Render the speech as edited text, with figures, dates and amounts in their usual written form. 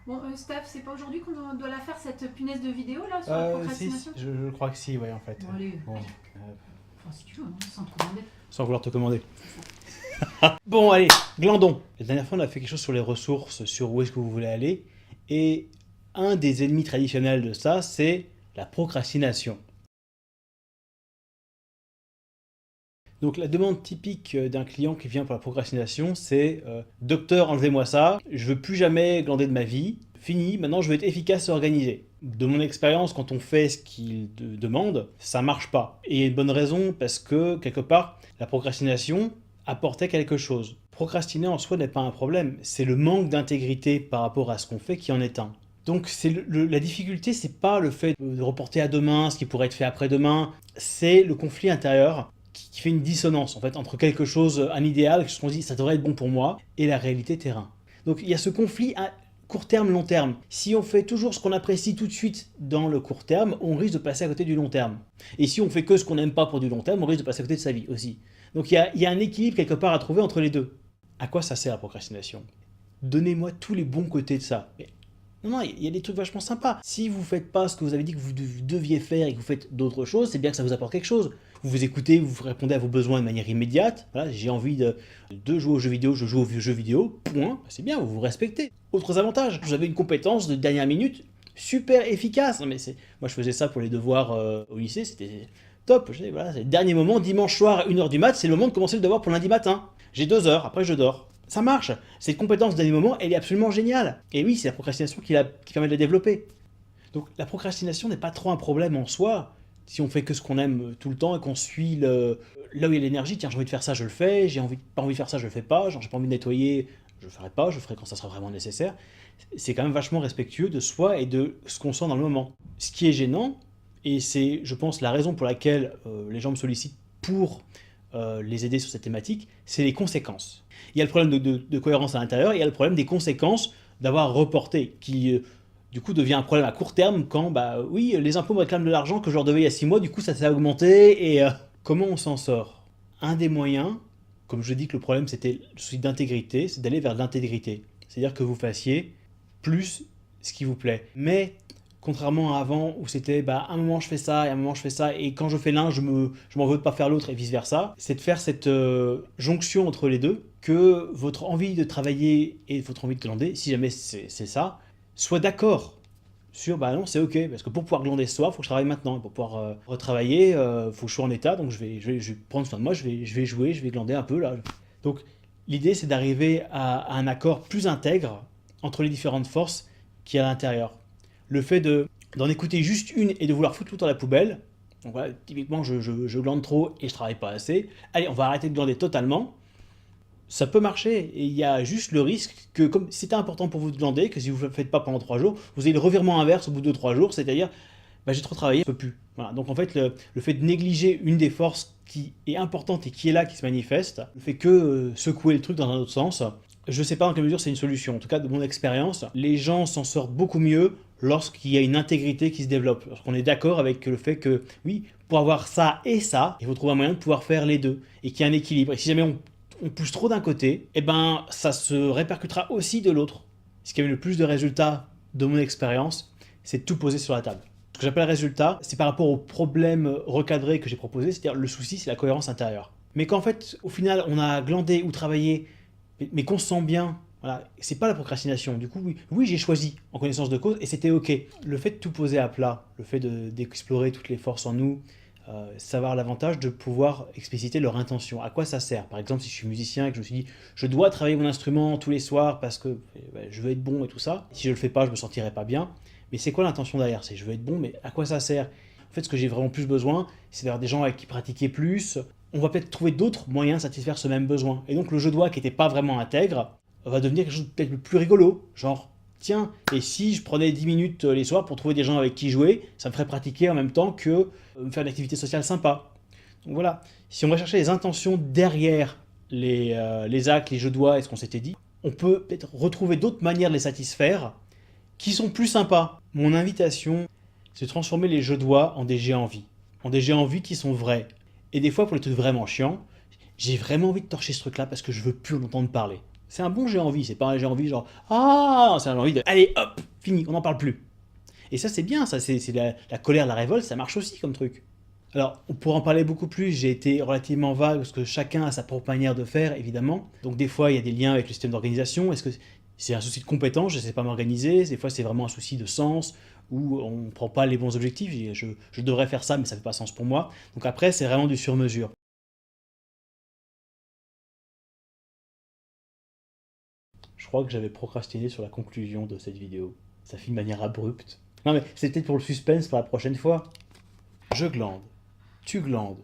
Bon, Steph, c'est pas aujourd'hui qu'on doit la faire cette punaise de vidéo là sur la Si, procrastination? je crois que si, ouais, en fait. Bon, allez, Bon, allez. Enfin, si tu veux, hein, sans te commander. sans vouloir te commander. Bon, allez, glandons. La dernière fois, on a fait quelque chose sur les ressources, sur où est-ce que vous voulez aller. Et un des ennemis traditionnels de ça, c'est la procrastination. Donc la demande typique d'un client qui vient pour la procrastination, c'est docteur, enlevez-moi ça, je veux plus jamais glander de ma vie, fini, maintenant je veux être efficace et organisé. De mon expérience, quand on fait ce qu'il demande, ça marche pas. Et il y a une bonne raison, parce que quelque part, la procrastination apportait quelque chose. Procrastiner en soi n'est pas un problème, c'est le manque d'intégrité par rapport à ce qu'on fait qui en est un. Donc la difficulté, c'est pas le fait de reporter à demain ce qui pourrait être fait après-demain, c'est le conflit intérieur qui fait une dissonance en fait entre quelque chose, un idéal, ce qu'on dit ça devrait être bon pour moi, et la réalité terrain. Donc il y a ce conflit à court terme, long terme. Si on fait toujours ce qu'on apprécie tout de suite dans le court terme, on risque de passer à côté du long terme. Et si on fait que ce qu'on n'aime pas pour du long terme, on risque de passer à côté de sa vie aussi. Donc il y a un équilibre quelque part à trouver entre les deux. À quoi ça sert la procrastination? Donnez-moi tous les bons côtés de ça. Mais non, il y a des trucs vachement sympas. Si vous faites pas ce que vous avez dit que vous deviez faire et que vous faites d'autres choses, c'est bien que ça vous apporte quelque chose. Vous vous écoutez, vous répondez à vos besoins de manière immédiate. Voilà, j'ai envie de jouer aux jeux vidéo, je joue aux jeux vidéo, point. C'est bien, vous vous respectez. Autres avantages, vous avez une compétence de dernière minute super efficace. Non, mais moi je faisais ça pour les devoirs au lycée, c'était top. Voilà, c'est le dernier moment, dimanche soir, 1h du mat, c'est le moment de commencer le devoir pour lundi matin. J'ai 2 heures, après je dors. Ça marche. Cette compétence de dernier moment, elle est absolument géniale. Et oui, c'est la procrastination qui permet de la développer. Donc la procrastination n'est pas trop un problème en soi, si on fait que ce qu'on aime tout le temps et qu'on suit là où il y a l'énergie. Tiens, j'ai envie de faire ça, je le fais. Pas envie de faire ça, je le fais pas. Genre, j'ai pas envie de nettoyer, je le ferai pas. Je le ferai quand ça sera vraiment nécessaire. C'est quand même vachement respectueux de soi et de ce qu'on sent dans le moment. Ce qui est gênant, et c'est, je pense, la raison pour laquelle les gens me sollicitent pour les aider sur cette thématique, c'est les conséquences. Il y a le problème de cohérence à l'intérieur, et il y a le problème des conséquences d'avoir reporté, qui du coup devient un problème à court terme quand, bah oui, les impôts me réclament de l'argent que je leur devais il y a 6 mois, du coup ça s'est augmenté, et comment on s'en sort? Un des moyens, comme je dis que le problème c'était le souci d'intégrité, c'est d'aller vers l'intégrité. C'est-à-dire que vous fassiez plus ce qui vous plaît. Mais contrairement à avant où c'était bah, un moment je fais ça et un moment je fais ça et quand je fais l'un je m'en veux de pas faire l'autre et vice versa, c'est de faire cette jonction entre les deux, que votre envie de travailler et votre envie de glander, si jamais c'est ça, soit d'accord sur bah non c'est ok, parce que pour pouvoir glander ce soir, il faut que je travaille maintenant, et pour pouvoir retravailler, il faut que je sois en état, donc je vais prendre soin de moi, je vais jouer, je vais glander un peu là. Donc l'idée c'est d'arriver à un accord plus intègre entre les différentes forces qu'il y a à l'intérieur. Le fait d'en écouter juste une et de vouloir foutre tout dans la poubelle, donc voilà, typiquement je glande trop et je travaille pas assez, allez on va arrêter de glander totalement, ça peut marcher, et il y a juste le risque que comme c'était important pour vous de glander, que si vous ne le faites pas pendant 3 jours, vous avez le revirement inverse au bout de 3 jours, c'est-à-dire bah, j'ai trop travaillé, je peux plus. Voilà. Donc en fait le fait de négliger une des forces qui est importante et qui est là, qui se manifeste, ne fait que secouer le truc dans un autre sens. Je ne sais pas dans quelle mesure c'est une solution. En tout cas, de mon expérience, les gens s'en sortent beaucoup mieux lorsqu'il y a une intégrité qui se développe. Lorsqu'on est d'accord avec le fait que, oui, pour avoir ça, il faut trouver un moyen de pouvoir faire les deux. Et qu'il y a un équilibre. Et si jamais on pousse trop d'un côté, eh ben, ça se répercutera aussi de l'autre. Ce qui a eu le plus de résultats de mon expérience, c'est de tout poser sur la table. Ce que j'appelle résultat, c'est par rapport au problème recadré que j'ai proposé, c'est-à-dire le souci, c'est la cohérence intérieure. Mais qu'en fait, au final, on a glandé ou travaillé mais qu'on se sent bien, voilà, c'est pas la procrastination. Du coup, oui j'ai choisi en connaissance de cause et c'était ok. Le fait de tout poser à plat, le fait d'explorer toutes les forces en nous, savoir l'avantage de pouvoir expliciter leur intention. À quoi ça sert? Par exemple, si je suis musicien et que je me suis dit, je dois travailler mon instrument tous les soirs parce que je veux être bon et tout ça. Si je le fais pas, je me sentirai pas bien. Mais c'est quoi l'intention derrière? C'est je veux être bon, mais à quoi ça sert? En fait, ce que j'ai vraiment plus besoin, c'est d'avoir des gens avec qui pratiquer plus. On va peut-être trouver d'autres moyens de satisfaire ce même besoin. Et donc le jeu doigt qui n'était pas vraiment intègre va devenir quelque chose de peut-être plus rigolo. Genre, tiens, et si je prenais 10 minutes les soirs pour trouver des gens avec qui jouer, ça me ferait pratiquer en même temps que me faire une activité sociale sympa. Donc voilà, si on va chercher les intentions derrière les actes, les jeux doigts et ce qu'on s'était dit, on peut peut-être retrouver d'autres manières de les satisfaire qui sont plus sympas. Mon invitation, c'est de transformer les jeux doigts en des jets en vie. En des jets en vie qui sont vrais. Et des fois, pour les trucs vraiment chiants, j'ai vraiment envie de torcher ce truc-là parce que je veux plus en entendre parler. C'est un bon j'ai envie, c'est pas un j'ai envie genre ah, c'est un j'ai envie de allez hop, fini, on n'en parle plus. Et ça c'est bien, ça c'est la colère, la révolte, ça marche aussi comme truc. Alors, on pourra en parler beaucoup plus, j'ai été relativement vague parce que chacun a sa propre manière de faire, évidemment. Donc des fois, il y a des liens avec le système d'organisation. Est-ce que c'est un souci de compétence, je ne sais pas m'organiser? Des fois, c'est vraiment un souci de sens, où on ne prend pas les bons objectifs. Je devrais faire ça, mais ça ne fait pas sens pour moi. Donc après, c'est vraiment du sur-mesure. Je crois que j'avais procrastiné sur la conclusion de cette vidéo. Ça finit de manière abrupte. Non mais c'est peut-être pour le suspense pour la prochaine fois. Je glande. Tu glandes.